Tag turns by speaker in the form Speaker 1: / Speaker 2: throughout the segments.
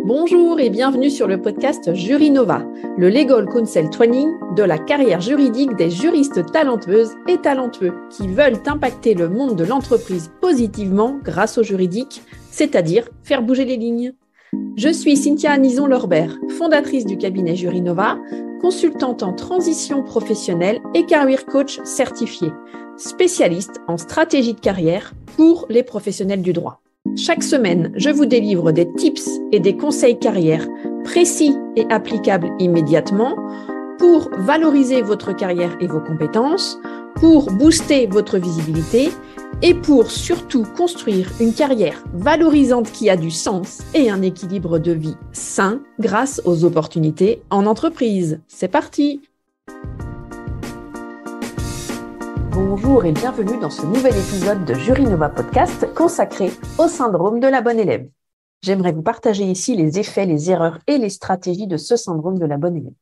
Speaker 1: Bonjour et bienvenue sur le podcast Jurinova, le Legal Counsel Training de la carrière juridique des juristes talentueuses et talentueux qui veulent impacter le monde de l'entreprise positivement grâce au juridique, c'est-à-dire faire bouger les lignes. Je suis Cynthia Anison-Lorbert, fondatrice du cabinet Jurinova, consultante en transition professionnelle et career coach certifiée, spécialiste en stratégie de carrière pour les professionnels du droit. Chaque semaine, je vous délivre des tips et des conseils carrière précis et applicables immédiatement pour valoriser votre carrière et vos compétences, pour booster votre visibilité et pour surtout construire une carrière valorisante qui a du sens et un équilibre de vie sain grâce aux opportunités en entreprise. C'est parti! Bonjour et bienvenue dans ce nouvel épisode de Jurinova Podcast consacré au syndrome de la bonne élève. J'aimerais vous partager ici les effets, les erreurs et les stratégies de ce syndrome de la bonne élève.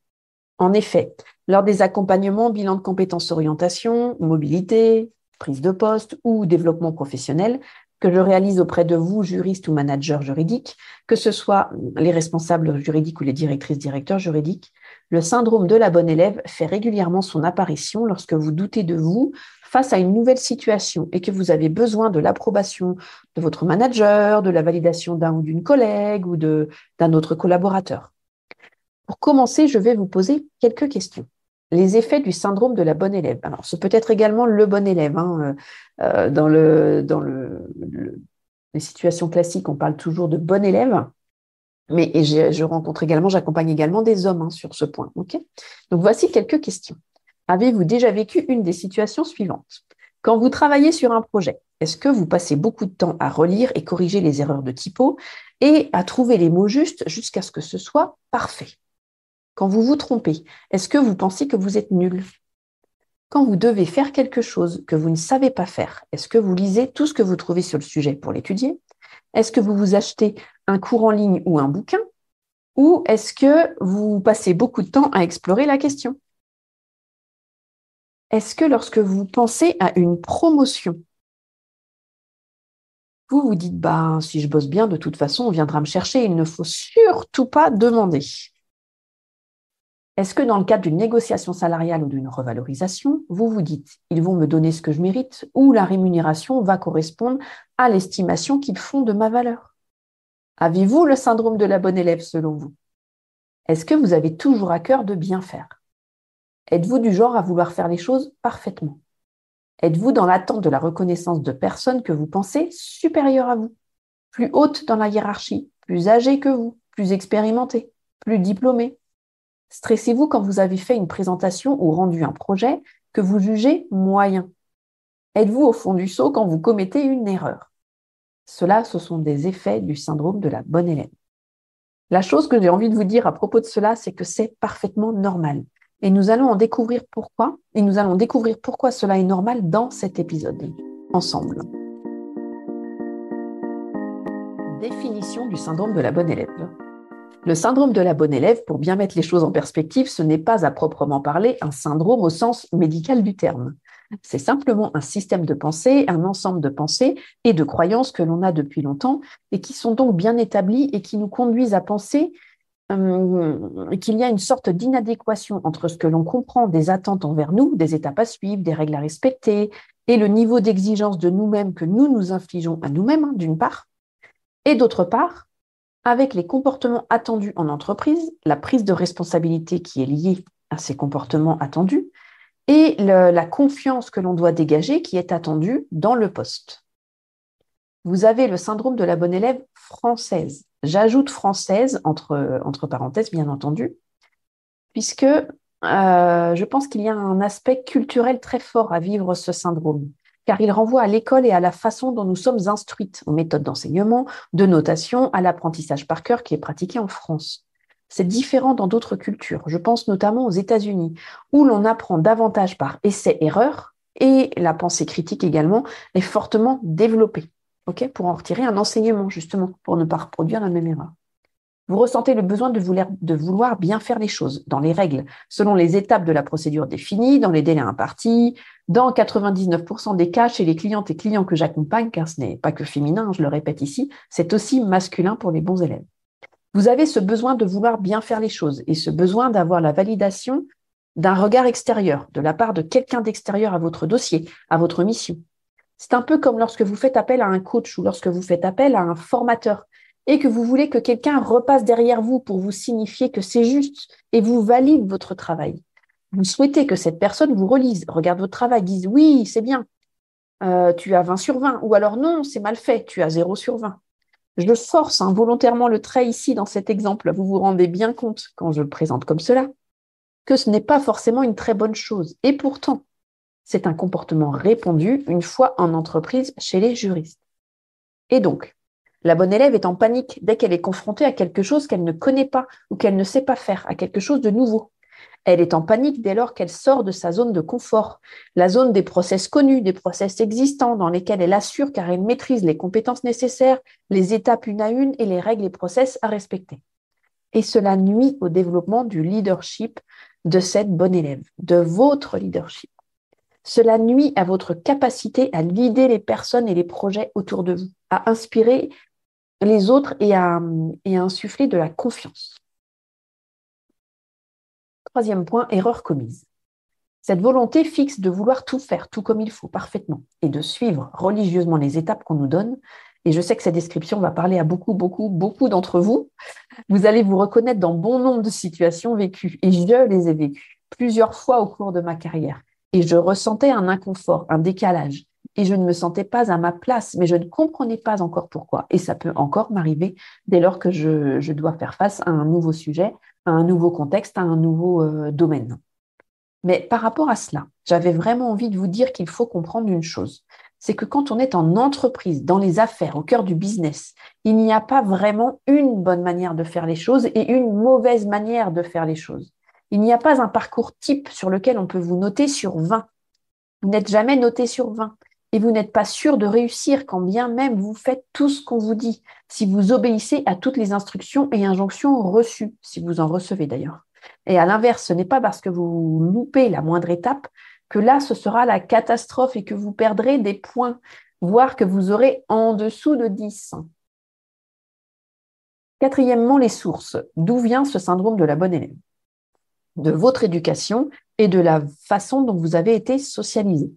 Speaker 1: En effet, lors des accompagnements, bilan de compétences orientation, mobilité, prise de poste ou développement professionnel que je réalise auprès de vous, juristes ou managers juridiques, que ce soit les responsables juridiques ou les directrices-directeurs juridiques, le syndrome de la bonne élève fait régulièrement son apparition lorsque vous doutez de vous face à une nouvelle situation et que vous avez besoin de l'approbation de votre manager, de la validation d'un ou d'une collègue ou d'un autre collaborateur. Pour commencer, je vais vous poser quelques questions. Les effets du syndrome de la bonne élève. Alors, ce peut être également le bon élève. Dans les situations classiques, on parle toujours de bon élève. Mais j'accompagne également des hommes sur ce point. Okay, donc, voici quelques questions. Avez-vous déjà vécu une des situations suivantes? Quand vous travaillez sur un projet, est-ce que vous passez beaucoup de temps à relire et corriger les erreurs de typo et à trouver les mots justes jusqu'à ce que ce soit parfait? Quand vous vous trompez, est-ce que vous pensez que vous êtes nul? Quand vous devez faire quelque chose que vous ne savez pas faire, est-ce que vous lisez tout ce que vous trouvez sur le sujet pour l'étudier? Est-ce que vous vous achetez un cours en ligne ou un bouquin? Ou est-ce que vous passez beaucoup de temps à explorer la question? Est-ce que lorsque vous pensez à une promotion, vous vous dites « si je bosse bien, de toute façon, on viendra me chercher, il ne faut surtout pas demander ». Est-ce que dans le cadre d'une négociation salariale ou d'une revalorisation, vous vous dites « ils vont me donner ce que je mérite » ou la rémunération va correspondre à l'estimation qu'ils font de ma valeur? Avez-vous le syndrome de la bonne élève selon vous? Est-ce que vous avez toujours à cœur de bien faire? Êtes-vous du genre à vouloir faire les choses parfaitement? Êtes-vous dans l'attente de la reconnaissance de personnes que vous pensez supérieures à vous, plus hautes dans la hiérarchie, plus âgées que vous, plus expérimentées, plus diplômées? Stressez-vous quand vous avez fait une présentation ou rendu un projet que vous jugez moyen? Êtes-vous au fond du seau quand vous commettez une erreur? Cela, ce sont des effets du syndrome de la bonne élève. La chose que j'ai envie de vous dire à propos de cela, c'est que c'est parfaitement normal. Et nous allons en découvrir pourquoi, et nous allons découvrir pourquoi cela est normal dans cet épisode, ensemble. Définition du syndrome de la bonne élève. Le syndrome de la bonne élève, pour bien mettre les choses en perspective, ce n'est pas à proprement parler un syndrome au sens médical du terme. C'est simplement un système de pensée, un ensemble de pensées et de croyances que l'on a depuis longtemps et qui sont donc bien établies et qui nous conduisent à penser qu'il y a une sorte d'inadéquation entre ce que l'on comprend des attentes envers nous, des étapes à suivre, des règles à respecter et le niveau d'exigence de nous-mêmes que nous nous infligeons à nous-mêmes, d'une part, et d'autre part, avec les comportements attendus en entreprise, la prise de responsabilité qui est liée à ces comportements attendus et la confiance que l'on doit dégager qui est attendue dans le poste. Vous avez le syndrome de la bonne élève française. J'ajoute française entre parenthèses, bien entendu, puisque je pense qu'il y a un aspect culturel très fort à vivre ce syndrome, car il renvoie à l'école et à la façon dont nous sommes instruites, aux méthodes d'enseignement, de notation, à l'apprentissage par cœur qui est pratiqué en France. C'est différent dans d'autres cultures. Je pense notamment aux États-Unis, où l'on apprend davantage par essai-erreur et la pensée critique également est fortement développée, pour en retirer un enseignement, justement, pour ne pas reproduire la même erreur. Vous ressentez le besoin de vouloir bien faire les choses, dans les règles, selon les étapes de la procédure définie, dans les délais impartis, dans 99% des cas chez les clientes et clients que j'accompagne, car ce n'est pas que féminin, je le répète ici, c'est aussi masculin pour les bons élèves. Vous avez ce besoin de vouloir bien faire les choses et ce besoin d'avoir la validation d'un regard extérieur, de la part de quelqu'un d'extérieur à votre dossier, à votre mission. C'est un peu comme lorsque vous faites appel à un coach ou lorsque vous faites appel à un formateur et que vous voulez que quelqu'un repasse derrière vous pour vous signifier que c'est juste et vous valide votre travail. Vous souhaitez que cette personne vous relise, regarde votre travail, dise oui, c'est bien, tu as 20 sur 20, ou alors non, c'est mal fait, tu as 0 sur 20. Je force volontairement le trait ici dans cet exemple. Vous vous rendez bien compte, quand je le présente comme cela, que ce n'est pas forcément une très bonne chose. Et pourtant, c'est un comportement répandu une fois en entreprise chez les juristes. Et donc, la bonne élève est en panique dès qu'elle est confrontée à quelque chose qu'elle ne connaît pas ou qu'elle ne sait pas faire, à quelque chose de nouveau. Elle est en panique dès lors qu'elle sort de sa zone de confort, la zone des process connus, des process existants dans lesquels elle assure car elle maîtrise les compétences nécessaires, les étapes une à une et les règles et process à respecter. Et cela nuit au développement du leadership de cette bonne élève, de votre leadership. Cela nuit à votre capacité à guider les personnes et les projets autour de vous, à inspirer les autres et à insuffler de la confiance. Troisième point, erreur commise. Cette volonté fixe de vouloir tout faire, tout comme il faut, parfaitement, et de suivre religieusement les étapes qu'on nous donne. Et je sais que cette description va parler à beaucoup d'entre vous. Vous allez vous reconnaître dans bon nombre de situations vécues, et je les ai vécues plusieurs fois au cours de ma carrière. Et je ressentais un inconfort, un décalage, et je ne me sentais pas à ma place, mais je ne comprenais pas encore pourquoi. Et ça peut encore m'arriver dès lors que je dois faire face à un nouveau sujet, à un nouveau contexte, à un nouveau domaine. Mais par rapport à cela, j'avais vraiment envie de vous dire qu'il faut comprendre une chose. C'est que quand on est en entreprise, dans les affaires, au cœur du business, il n'y a pas vraiment une bonne manière de faire les choses et une mauvaise manière de faire les choses. Il n'y a pas un parcours type sur lequel on peut vous noter sur 20. Vous n'êtes jamais noté sur 20 et vous n'êtes pas sûr de réussir quand bien même vous faites tout ce qu'on vous dit, si vous obéissez à toutes les instructions et injonctions reçues, si vous en recevez d'ailleurs. Et à l'inverse, ce n'est pas parce que vous loupez la moindre étape que là, ce sera la catastrophe et que vous perdrez des points, voire que vous aurez en dessous de 10. Quatrièmement, les sources. D'où vient ce syndrome de la bonne élève? De votre éducation et de la façon dont vous avez été socialisé.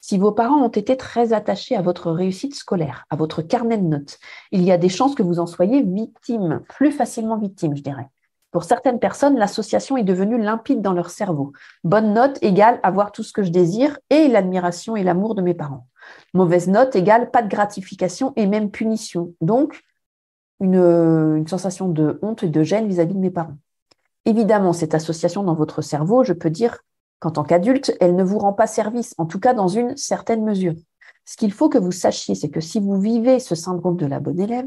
Speaker 1: Si vos parents ont été très attachés à votre réussite scolaire, à votre carnet de notes, il y a des chances que vous en soyez victime, plus facilement victime, je dirais. Pour certaines personnes, l'association est devenue limpide dans leur cerveau. Bonne note égale avoir tout ce que je désire et l'admiration et l'amour de mes parents. Mauvaise note égale pas de gratification et même punition. Donc, une sensation de honte et de gêne vis-à-vis de mes parents. Évidemment, cette association dans votre cerveau, je peux dire qu'en tant qu'adulte, elle ne vous rend pas service, en tout cas dans une certaine mesure. Ce qu'il faut que vous sachiez, c'est que si vous vivez ce syndrome de la bonne élève,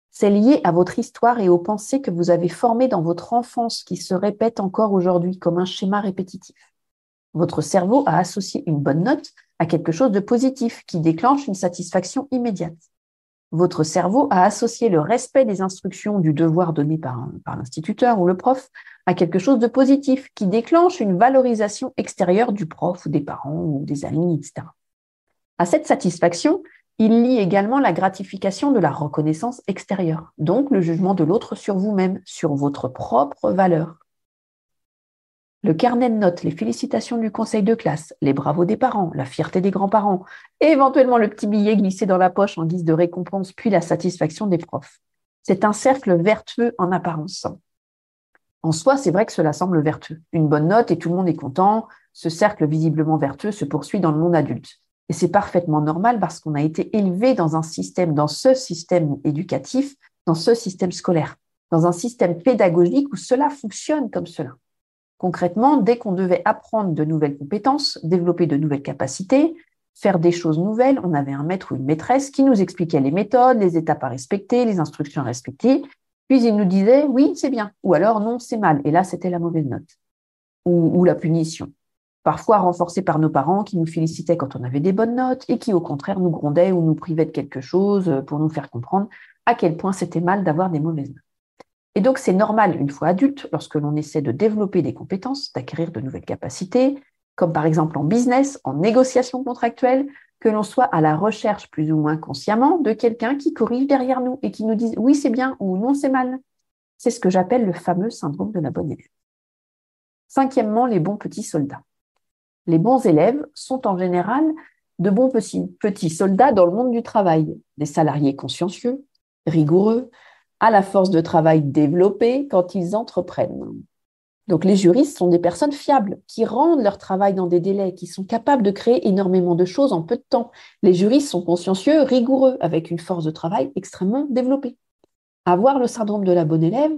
Speaker 1: c'est lié à votre histoire et aux pensées que vous avez formées dans votre enfance qui se répètent encore aujourd'hui comme un schéma répétitif. Votre cerveau a associé une bonne note à quelque chose de positif qui déclenche une satisfaction immédiate. Votre cerveau a associé le respect des instructions du devoir donné par l'instituteur ou le prof à quelque chose de positif qui déclenche une valorisation extérieure du prof ou des parents ou des amis, etc. À cette satisfaction, il lie également la gratification de la reconnaissance extérieure, donc le jugement de l'autre sur vous-même, sur votre propre valeur. Le carnet de notes, les félicitations du conseil de classe, les bravos des parents, la fierté des grands-parents, et éventuellement le petit billet glissé dans la poche en guise de récompense, puis la satisfaction des profs. C'est un cercle vertueux en apparence. En soi, c'est vrai que cela semble vertueux. Une bonne note et tout le monde est content. Ce cercle visiblement vertueux se poursuit dans le monde adulte. Et c'est parfaitement normal parce qu'on a été élevé dans ce système éducatif, dans ce système scolaire, dans un système pédagogique où cela fonctionne comme cela. Concrètement, dès qu'on devait apprendre de nouvelles compétences, développer de nouvelles capacités, faire des choses nouvelles, on avait un maître ou une maîtresse qui nous expliquait les méthodes, les étapes à respecter, les instructions à respecter, puis il nous disait « oui, c'est bien » ou alors « non, c'est mal » et là, c'était la mauvaise note ou la punition. Parfois renforcée par nos parents qui nous félicitaient quand on avait des bonnes notes et qui, au contraire, nous grondaient ou nous privaient de quelque chose pour nous faire comprendre à quel point c'était mal d'avoir des mauvaises notes. Et donc, c'est normal, une fois adulte, lorsque l'on essaie de développer des compétences, d'acquérir de nouvelles capacités, comme par exemple en business, en négociation contractuelle, que l'on soit à la recherche plus ou moins consciemment de quelqu'un qui corrige derrière nous et qui nous dise « oui, c'est bien » ou « non, c'est mal ». C'est ce que j'appelle le fameux syndrome de la bonne élève. Cinquièmement, les bons petits soldats. Les bons élèves sont en général de bons petits soldats dans le monde du travail, des salariés consciencieux, rigoureux, à la force de travail développée quand ils entreprennent. Donc les juristes sont des personnes fiables, qui rendent leur travail dans des délais, qui sont capables de créer énormément de choses en peu de temps. Les juristes sont consciencieux, rigoureux, avec une force de travail extrêmement développée. Avoir le syndrome de la bonne élève,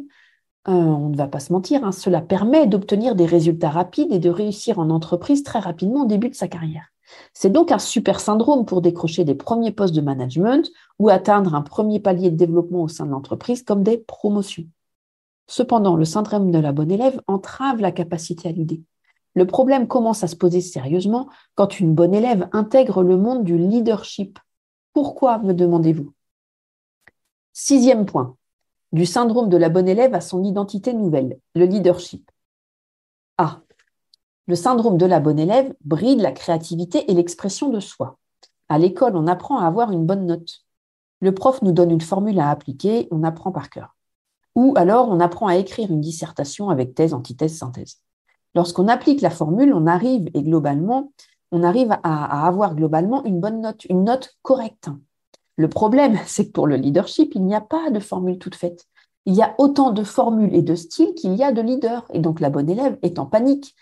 Speaker 1: on ne va pas se mentir, cela permet d'obtenir des résultats rapides et de réussir en entreprise très rapidement au début de sa carrière. C'est donc un super syndrome pour décrocher des premiers postes de management ou atteindre un premier palier de développement au sein de l'entreprise comme des promotions. Cependant, le syndrome de la bonne élève entrave la capacité à l'idée. Le problème commence à se poser sérieusement quand une bonne élève intègre le monde du leadership. Pourquoi, me demandez-vous? Sixième point, du syndrome de la bonne élève à son identité nouvelle, le leadership. A. Le syndrome de la bonne élève bride la créativité et l'expression de soi. À l'école, on apprend à avoir une bonne note. Le prof nous donne une formule à appliquer, on apprend par cœur. Ou alors, on apprend à écrire une dissertation avec thèse, antithèse, synthèse. Lorsqu'on applique la formule, on arrive à avoir globalement une bonne note, une note correcte. Le problème, c'est que pour le leadership, il n'y a pas de formule toute faite. Il y a autant de formules et de styles qu'il y a de leaders. Et donc, la bonne élève est en panique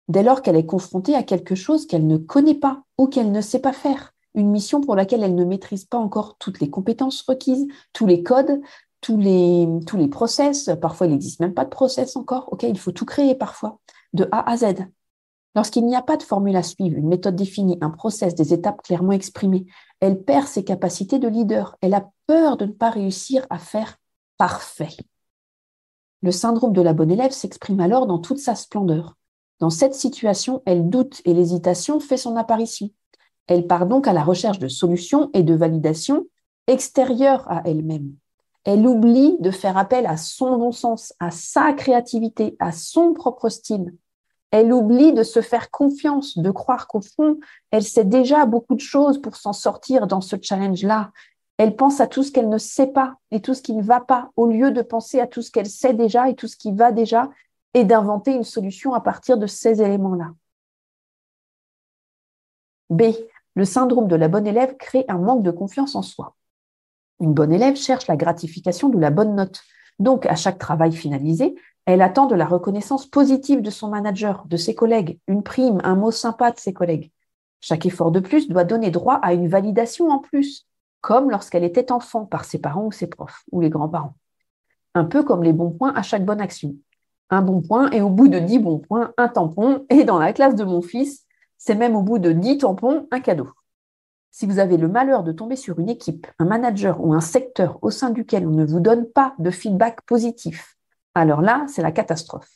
Speaker 1: dès lors qu'elle est confrontée à quelque chose qu'elle ne connaît pas ou qu'elle ne sait pas faire. Une mission pour laquelle elle ne maîtrise pas encore toutes les compétences requises, tous les codes, tous les process. Parfois, il n'existe même pas de process encore. Ok, il faut tout créer parfois, de A à Z. Lorsqu'il n'y a pas de formule à suivre, une méthode définie, un process, des étapes clairement exprimées, elle perd ses capacités de leader. Elle a peur de ne pas réussir à faire parfait. Le syndrome de la bonne élève s'exprime alors dans toute sa splendeur. Dans cette situation, elle doute et l'hésitation fait son apparition. Elle part donc à la recherche de solutions et de validations extérieures à elle-même. Elle oublie de faire appel à son bon sens, à sa créativité, à son propre style. Elle oublie de se faire confiance, de croire qu'au fond, elle sait déjà beaucoup de choses pour s'en sortir dans ce challenge-là. Elle pense à tout ce qu'elle ne sait pas et tout ce qui ne va pas, au lieu de penser à tout ce qu'elle sait déjà et tout ce qui va déjà, et d'inventer une solution à partir de ces éléments-là. B. Le syndrome de la bonne élève crée un manque de confiance en soi. Une bonne élève cherche la gratification de la bonne note. Donc, à chaque travail finalisé, elle attend de la reconnaissance positive de son manager, de ses collègues, une prime, un mot sympa de ses collègues. Chaque effort de plus doit donner droit à une validation en plus, comme lorsqu'elle était enfant par ses parents ou ses profs, ou les grands-parents. Un peu comme les bons points à chaque bonne action. Un bon point et au bout de 10 bons points, un tampon, et dans la classe de mon fils, c'est même au bout de 10 tampons, un cadeau. Si vous avez le malheur de tomber sur une équipe, un manager ou un secteur au sein duquel on ne vous donne pas de feedback positif, alors là, c'est la catastrophe.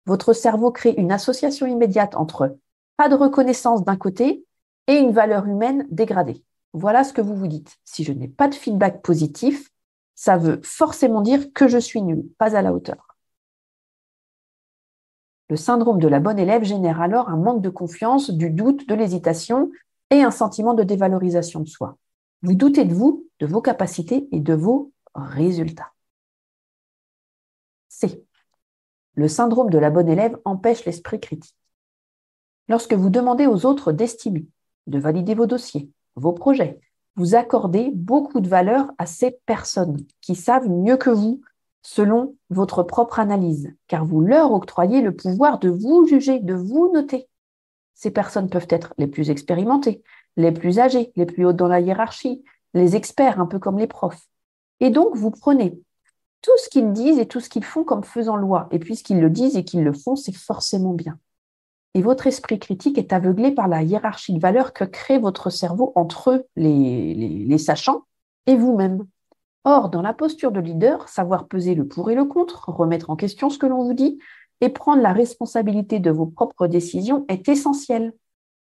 Speaker 1: Votre cerveau crée une association immédiate entre pas de reconnaissance d'un côté et une valeur humaine dégradée. Voilà ce que vous vous dites. Si je n'ai pas de feedback positif, ça veut forcément dire que je suis nul, pas à la hauteur. Le syndrome de la bonne élève génère alors un manque de confiance, du doute, de l'hésitation et un sentiment de dévalorisation de soi. Vous doutez de vous, de vos capacités et de vos résultats. C. Le syndrome de la bonne élève empêche l'esprit critique. Lorsque vous demandez aux autres d'estimer, de valider vos dossiers, vos projets, vous accordez beaucoup de valeur à ces personnes qui savent mieux que vous selon votre propre analyse, car vous leur octroyez le pouvoir de vous juger, de vous noter. Ces personnes peuvent être les plus expérimentées, les plus âgées, les plus hautes dans la hiérarchie, les experts, un peu comme les profs. Et donc, vous prenez tout ce qu'ils disent et tout ce qu'ils font comme faisant loi. Et puisqu'ils le disent et qu'ils le font, c'est forcément bien. Et votre esprit critique est aveuglé par la hiérarchie de valeurs que crée votre cerveau entre les sachants et vous-même. Or, dans la posture de leader, savoir peser le pour et le contre, remettre en question ce que l'on vous dit et prendre la responsabilité de vos propres décisions est essentiel.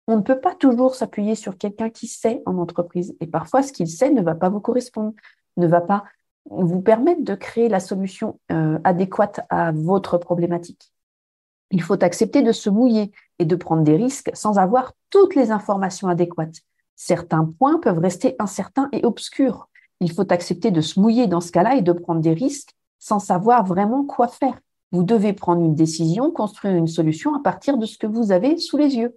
Speaker 1: On ne peut pas toujours s'appuyer sur quelqu'un qui sait en entreprise. Et parfois, ce qu'il sait ne va pas vous correspondre, ne va pas vous permettre de créer la solution adéquate à votre problématique. Il faut accepter de se mouiller et de prendre des risques sans avoir toutes les informations adéquates. Certains points peuvent rester incertains et obscurs. Il faut accepter de se mouiller dans ce cas-là et de prendre des risques sans savoir vraiment quoi faire. Vous devez prendre une décision, construire une solution à partir de ce que vous avez sous les yeux.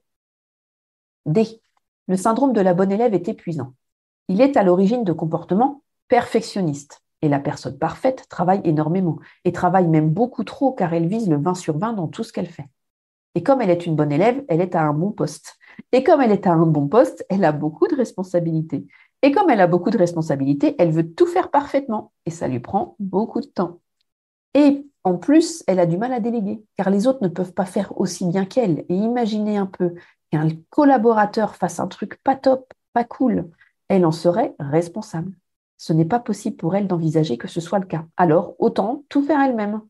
Speaker 1: D. Le syndrome de la bonne élève est épuisant. Il est à l'origine de comportements perfectionnistes. Et la personne parfaite travaille énormément, et travaille même beaucoup trop car elle vise le 20 sur 20 dans tout ce qu'elle fait. Et comme elle est une bonne élève, elle est à un bon poste. Et comme elle est à un bon poste, elle a beaucoup de responsabilités. Et comme elle a beaucoup de responsabilités, elle veut tout faire parfaitement, et ça lui prend beaucoup de temps. Et en plus, elle a du mal à déléguer, car les autres ne peuvent pas faire aussi bien qu'elle. Et imaginez un peu qu'un collaborateur fasse un truc pas top, pas cool, elle en serait responsable. Ce n'est pas possible pour elle d'envisager que ce soit le cas. Alors, autant tout faire elle-même.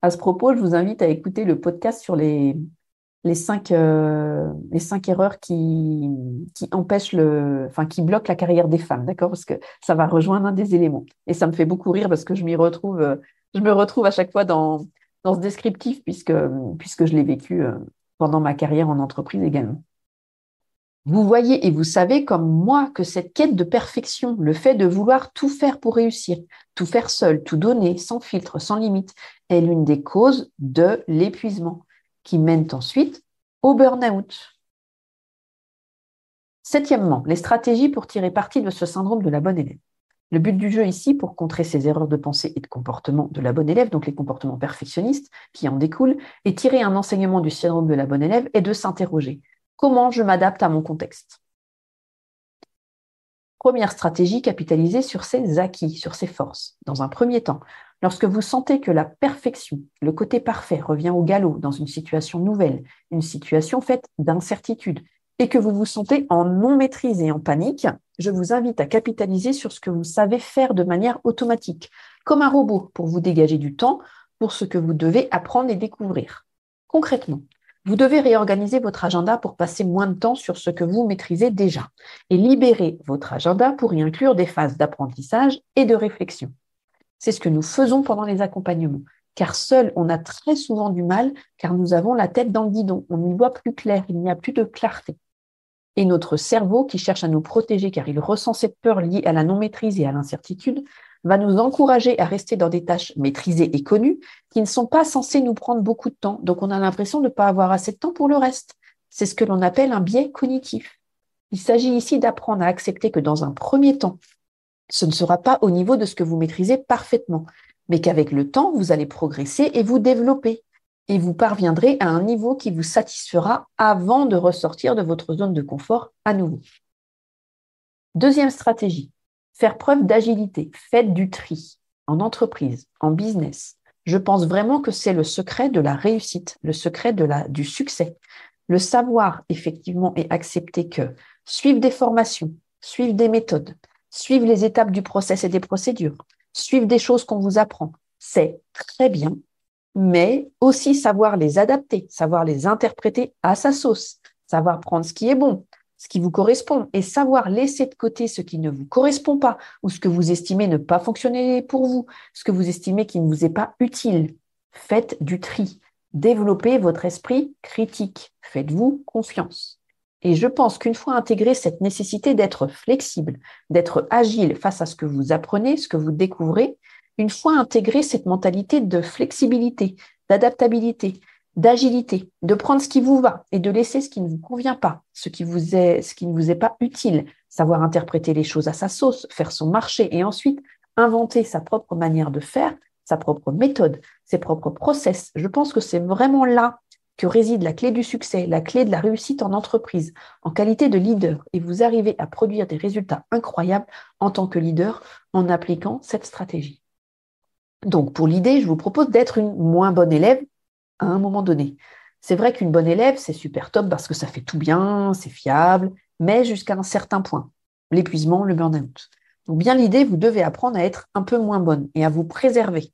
Speaker 1: À ce propos, je vous invite à écouter le podcast sur les 5 erreurs qui empêchent qui bloquent la carrière des femmes, d'accord? Parce que ça va rejoindre un des éléments. Et ça me fait beaucoup rire parce que je me retrouve à chaque fois dans ce descriptif puisque je l'ai vécu pendant ma carrière en entreprise également. Vous voyez et vous savez comme moi que cette quête de perfection, le fait de vouloir tout faire pour réussir, tout faire seul, tout donner, sans filtre, sans limite, est l'une des causes de l'épuisement qui mène ensuite au burn-out. Septièmement, les stratégies pour tirer parti de ce syndrome de la bonne élève. Le but du jeu ici, pour contrer ces erreurs de pensée et de comportement de la bonne élève, donc les comportements perfectionnistes qui en découlent, et tirer un enseignement du syndrome de la bonne élève, est de s'interroger. Comment je m'adapte à mon contexte? Première stratégie, capitaliser sur ses acquis, sur ses forces. Dans un premier temps, lorsque vous sentez que la perfection, le côté parfait revient au galop dans une situation nouvelle, une situation faite d'incertitude, et que vous vous sentez en non-maîtrise et en panique, je vous invite à capitaliser sur ce que vous savez faire de manière automatique, comme un robot, pour vous dégager du temps pour ce que vous devez apprendre et découvrir. Concrètement, vous devez réorganiser votre agenda pour passer moins de temps sur ce que vous maîtrisez déjà et libérer votre agenda pour y inclure des phases d'apprentissage et de réflexion. C'est ce que nous faisons pendant les accompagnements, car seul, on a très souvent du mal, car nous avons la tête dans le guidon, on n'y voit plus clair, il n'y a plus de clarté. Et notre cerveau, qui cherche à nous protéger, car il ressent cette peur liée à la non-maîtrise et à l'incertitude, va nous encourager à rester dans des tâches maîtrisées et connues qui ne sont pas censées nous prendre beaucoup de temps. Donc, on a l'impression de ne pas avoir assez de temps pour le reste. C'est ce que l'on appelle un biais cognitif. Il s'agit ici d'apprendre à accepter que dans un premier temps, ce ne sera pas au niveau de ce que vous maîtrisez parfaitement, mais qu'avec le temps, vous allez progresser et vous développer. Et vous parviendrez à un niveau qui vous satisfera avant de ressortir de votre zone de confort à nouveau. Deuxième stratégie, faire preuve d'agilité. Faites du tri en entreprise, en business. Je pense vraiment que c'est le secret de la réussite, le secret du succès. Le savoir effectivement et accepter que suivre des formations, suivre des méthodes, suivre les étapes du process et des procédures, suivre des choses qu'on vous apprend, c'est très bien, mais aussi savoir les adapter, savoir les interpréter à sa sauce, savoir prendre ce qui est bon, ce qui vous correspond et savoir laisser de côté ce qui ne vous correspond pas ou ce que vous estimez ne pas fonctionner pour vous, ce que vous estimez qui ne vous est pas utile. Faites du tri. Développez votre esprit critique. Faites-vous confiance. Et je pense qu'une fois intégré cette nécessité d'être flexible, d'être agile face à ce que vous apprenez, ce que vous découvrez, une fois intégré cette mentalité de flexibilité, d'adaptabilité, d'agilité, de prendre ce qui vous va et de laisser ce qui ne vous convient pas, ce qui ne vous est pas utile, savoir interpréter les choses à sa sauce, faire son marché et ensuite inventer sa propre manière de faire, sa propre méthode, ses propres process. Je pense que c'est vraiment là que réside la clé du succès, la clé de la réussite en entreprise, en qualité de leader. Et vous arrivez à produire des résultats incroyables en tant que leader en appliquant cette stratégie. Donc, pour l'idée, je vous propose d'être une moins bonne élève à un moment donné. C'est vrai qu'une bonne élève, c'est super top parce que ça fait tout bien, c'est fiable, mais jusqu'à un certain point. L'épuisement, le burn-out. Donc, bien l'idée, vous devez apprendre à être un peu moins bonne et à vous préserver.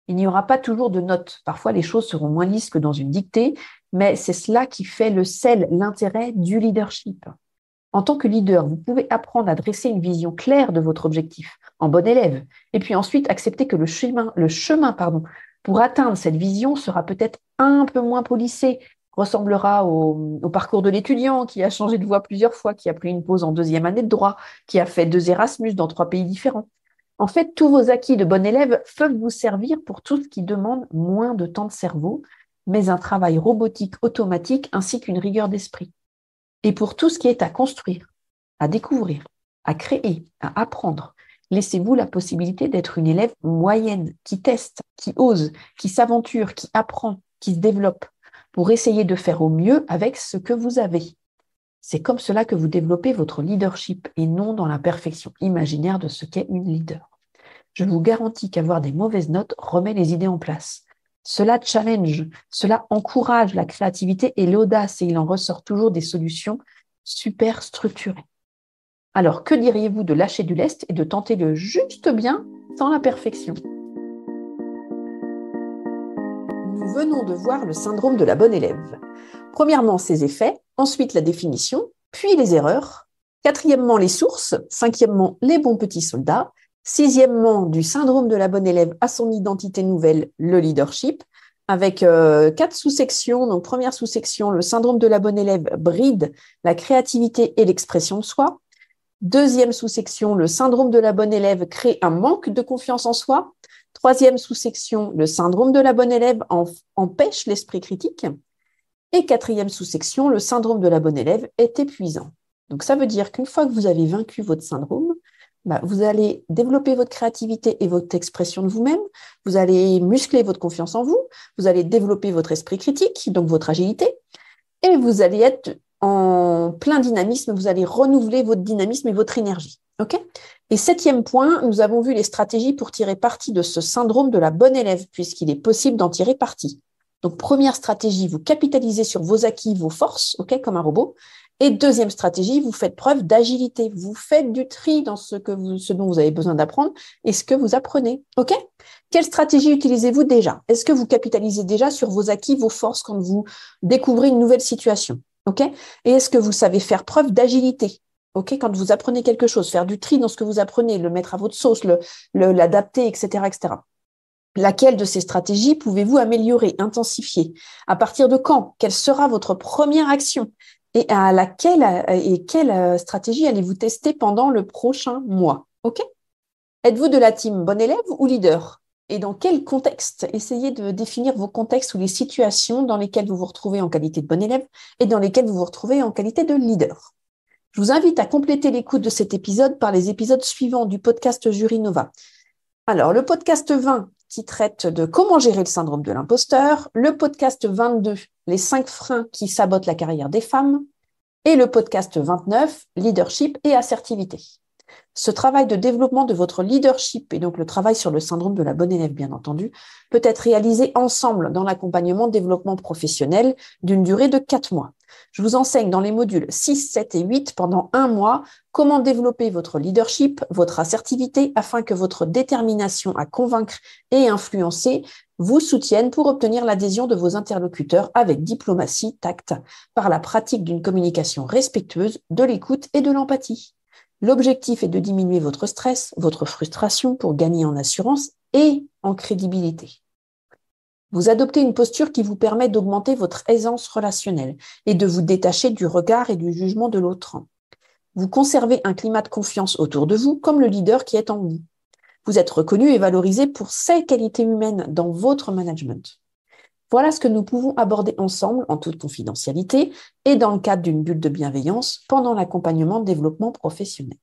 Speaker 1: Il n'y aura pas toujours de notes. Parfois, les choses seront moins lisses que dans une dictée, mais c'est cela qui fait le sel, l'intérêt du leadership. En tant que leader, vous pouvez apprendre à dresser une vision claire de votre objectif en bon élève, et puis ensuite accepter que le chemin pour atteindre cette vision sera peut-être un peu moins polissé, ressemblera au parcours de l'étudiant qui a changé de voie plusieurs fois, qui a pris une pause en deuxième année de droit, qui a fait 2 Erasmus dans 3 pays différents. En fait, tous vos acquis de bon élève peuvent vous servir pour tout ce qui demande moins de temps de cerveau, mais un travail robotique automatique ainsi qu'une rigueur d'esprit. Et pour tout ce qui est à construire, à découvrir, à créer, à apprendre, laissez-vous la possibilité d'être une élève moyenne, qui teste, qui ose, qui s'aventure, qui apprend, qui se développe, pour essayer de faire au mieux avec ce que vous avez. C'est comme cela que vous développez votre leadership et non dans la perfection imaginaire de ce qu'est une leader. Je vous garantis qu'avoir des mauvaises notes remet les idées en place. Cela challenge, cela encourage la créativité et l'audace et il en ressort toujours des solutions super structurées. Alors, que diriez-vous de lâcher du lest et de tenter le juste bien sans la perfection? Nous venons de voir le syndrome de la bonne élève. Premièrement, ses effets, ensuite la définition, puis les erreurs. Quatrièmement, les sources. Cinquièmement, les bons petits soldats. Sixièmement, du syndrome de la bonne élève à son identité nouvelle, le leadership, avec 4 sous-sections. Donc, première sous-section, le syndrome de la bonne élève bride la créativité et l'expression de soi. Deuxième sous-section, le syndrome de la bonne élève crée un manque de confiance en soi. Troisième sous-section, le syndrome de la bonne élève empêche l'esprit critique. Et quatrième sous-section, le syndrome de la bonne élève est épuisant. Donc, ça veut dire qu'une fois que vous avez vaincu votre syndrome, vous allez développer votre créativité et votre expression de vous-même, vous allez muscler votre confiance en vous, vous allez développer votre esprit critique, donc votre agilité, et vous allez être en plein dynamisme, vous allez renouveler votre dynamisme et votre énergie. Okay ? Et septième point, nous avons vu les stratégies pour tirer parti de ce syndrome de la bonne élève, puisqu'il est possible d'en tirer parti. Donc, première stratégie, vous capitalisez sur vos acquis, vos forces, okay, comme un robot. Et deuxième stratégie, vous faites preuve d'agilité. Vous faites du tri dans ce dont vous avez besoin d'apprendre et ce que vous apprenez. Okay ? Quelle stratégie utilisez-vous déjà? Est-ce que vous capitalisez déjà sur vos acquis, vos forces quand vous découvrez une nouvelle situation? Okay ? Et est-ce que vous savez faire preuve d'agilité? Okay ? Quand vous apprenez quelque chose, faire du tri dans ce que vous apprenez, le mettre à votre sauce, l'adapter, etc., etc. Laquelle de ces stratégies pouvez-vous améliorer, intensifier? À partir de quand? Quelle sera votre première action? Et quelle stratégie allez-vous tester pendant le prochain mois? Okay ? Êtes-vous de la team bon élève ou leader? Et dans quel contexte? Essayez de définir vos contextes ou les situations dans lesquelles vous vous retrouvez en qualité de bon élève et dans lesquelles vous vous retrouvez en qualité de leader. Je vous invite à compléter l'écoute de cet épisode par les épisodes suivants du podcast Jury Nova. Alors, le podcast 20 qui traite de comment gérer le syndrome de l'imposteur, le podcast 22, les 5 freins qui sabotent la carrière des femmes, et le podcast 29, leadership et assertivité. Ce travail de développement de votre leadership et donc le travail sur le syndrome de la bonne élève, bien entendu, peut être réalisé ensemble dans l'accompagnement développement professionnel d'une durée de 4 mois. Je vous enseigne dans les modules 6, 7 et 8 pendant 1 mois comment développer votre leadership, votre assertivité afin que votre détermination à convaincre et influencer vous soutienne pour obtenir l'adhésion de vos interlocuteurs avec diplomatie, tact, par la pratique d'une communication respectueuse, de l'écoute et de l'empathie. L'objectif est de diminuer votre stress, votre frustration pour gagner en assurance et en crédibilité. Vous adoptez une posture qui vous permet d'augmenter votre aisance relationnelle et de vous détacher du regard et du jugement de l'autre. Vous conservez un climat de confiance autour de vous comme le leader qui est en vous. Vous êtes reconnu et valorisé pour ces qualités humaines dans votre management. Voilà ce que nous pouvons aborder ensemble en toute confidentialité et dans le cadre d'une bulle de bienveillance pendant l'accompagnement de développement professionnel.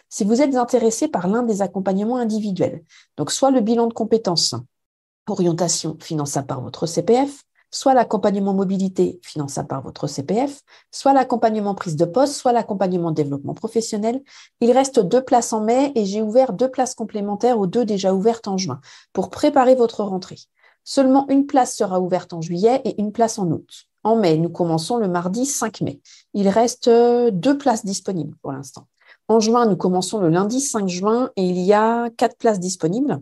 Speaker 1: Si vous êtes intéressé par l'un des accompagnements individuels, donc soit le bilan de compétences, orientation finançable par votre CPF, soit l'accompagnement mobilité finançable par votre CPF, soit l'accompagnement prise de poste, soit l'accompagnement développement professionnel. Il reste 2 places en mai et j'ai ouvert 2 places complémentaires aux 2 déjà ouvertes en juin pour préparer votre rentrée. Seulement une place sera ouverte en juillet et une place en août. En mai, nous commençons le mardi 5 mai. Il reste 2 places disponibles pour l'instant. En juin, nous commençons le lundi 5 juin et il y a 4 places disponibles.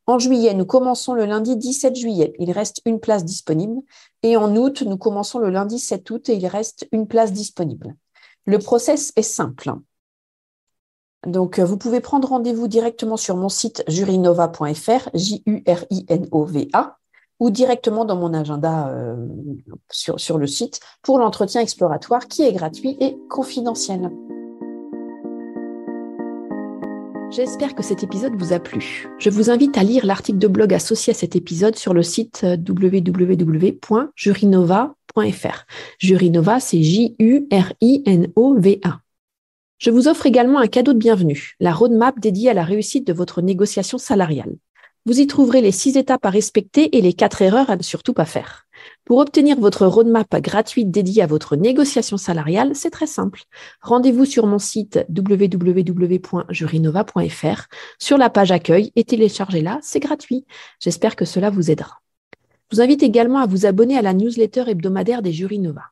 Speaker 1: En juillet, nous commençons le lundi 17 juillet. Il reste une place disponible. Et en août, nous commençons le lundi 7 août et il reste une place disponible. Le process est simple. Donc, vous pouvez prendre rendez-vous directement sur mon site jurinova.fr, Jurinova, ou directement dans mon agenda sur le site pour l'entretien exploratoire qui est gratuit et confidentiel. J'espère que cet épisode vous a plu. Je vous invite à lire l'article de blog associé à cet épisode sur le site www.jurinova.fr. Jurinova, c'est Jurinova. Je vous offre également un cadeau de bienvenue, la roadmap dédiée à la réussite de votre négociation salariale. Vous y trouverez les 6 étapes à respecter et les 4 erreurs à ne surtout pas faire. Pour obtenir votre roadmap gratuite dédiée à votre négociation salariale, c'est très simple. Rendez-vous sur mon site www.jurinova.fr sur la page accueil et téléchargez-la, c'est gratuit. J'espère que cela vous aidera. Je vous invite également à vous abonner à la newsletter hebdomadaire des Jurinova.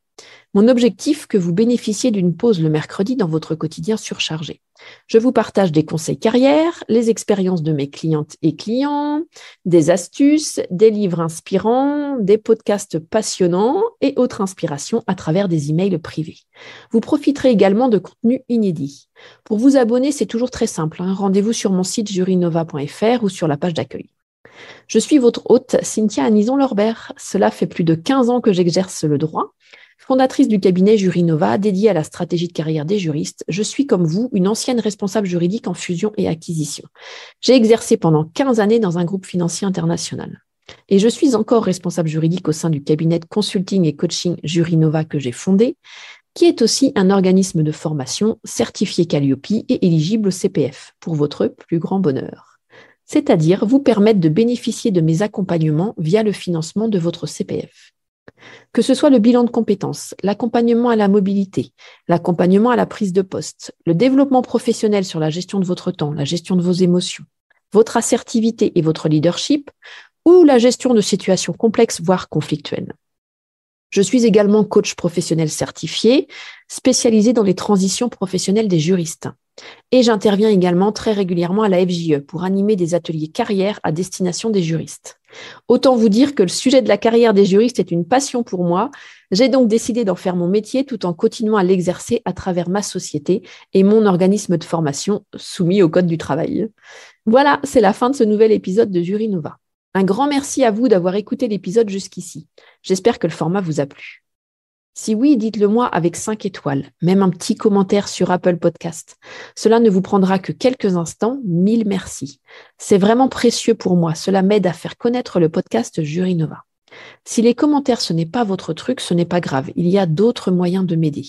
Speaker 1: Mon objectif, que vous bénéficiez d'une pause le mercredi dans votre quotidien surchargé. Je vous partage des conseils carrière, les expériences de mes clientes et clients, des astuces, des livres inspirants, des podcasts passionnants et autres inspirations à travers des emails privés. Vous profiterez également de contenus inédits. Pour vous abonner, c'est toujours très simple. Rendez-vous sur mon site jurinova.fr ou sur la page d'accueil. Je suis votre hôte, Cynthia Anison-Lorbert. Cela fait plus de 15 ans que j'exerce le droit. Fondatrice du cabinet Jurinova, dédié à la stratégie de carrière des juristes, je suis comme vous une ancienne responsable juridique en fusion et acquisition. J'ai exercé pendant 15 années dans un groupe financier international. Et je suis encore responsable juridique au sein du cabinet de consulting et coaching Jurinova que j'ai fondé, qui est aussi un organisme de formation certifié Calliope et éligible au CPF, pour votre plus grand bonheur. C'est-à-dire vous permettre de bénéficier de mes accompagnements via le financement de votre CPF. Que ce soit le bilan de compétences, l'accompagnement à la mobilité, l'accompagnement à la prise de poste, le développement professionnel sur la gestion de votre temps, la gestion de vos émotions, votre assertivité et votre leadership, ou la gestion de situations complexes, voire conflictuelles. Je suis également coach professionnel certifié, spécialisé dans les transitions professionnelles des juristes. Et j'interviens également très régulièrement à la FJE pour animer des ateliers carrière à destination des juristes. Autant vous dire que le sujet de la carrière des juristes est une passion pour moi. J'ai donc décidé d'en faire mon métier tout en continuant à l'exercer à travers ma société et mon organisme de formation soumis au Code du travail. Voilà, c'est la fin de ce nouvel épisode de Jurinova. Un grand merci à vous d'avoir écouté l'épisode jusqu'ici. J'espère que le format vous a plu. Si oui, dites-le moi avec 5 étoiles, même un petit commentaire sur Apple Podcast. Cela ne vous prendra que quelques instants, 1000 merci. C'est vraiment précieux pour moi, cela m'aide à faire connaître le podcast Jurinova. Si les commentaires ce n'est pas votre truc, ce n'est pas grave, il y a d'autres moyens de m'aider.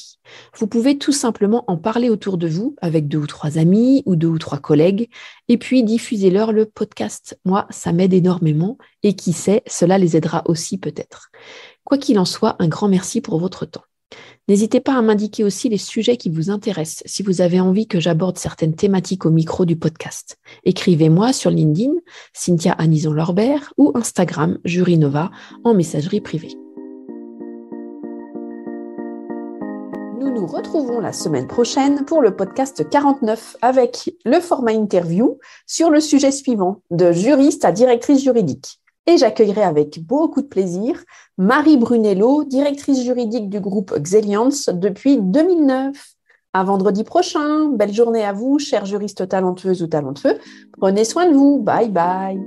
Speaker 1: Vous pouvez tout simplement en parler autour de vous avec 2 ou 3 amis ou 2 ou 3 collègues et puis diffusez-leur le podcast. Moi, ça m'aide énormément et qui sait, cela les aidera aussi peut-être. Quoi qu'il en soit, un grand merci pour votre temps. N'hésitez pas à m'indiquer aussi les sujets qui vous intéressent si vous avez envie que j'aborde certaines thématiques au micro du podcast. Écrivez-moi sur LinkedIn, Cynthia Anison-Lorbert ou Instagram, Jurinova, en messagerie privée. Nous nous retrouvons la semaine prochaine pour le podcast 49 avec le format interview sur le sujet suivant, de juriste à directrice juridique. Et j'accueillerai avec beaucoup de plaisir Marie Brunello, directrice juridique du groupe Xeliance depuis 2009. À vendredi prochain. Belle journée à vous, chères juristes talentueuses ou talentueux. Prenez soin de vous. Bye bye.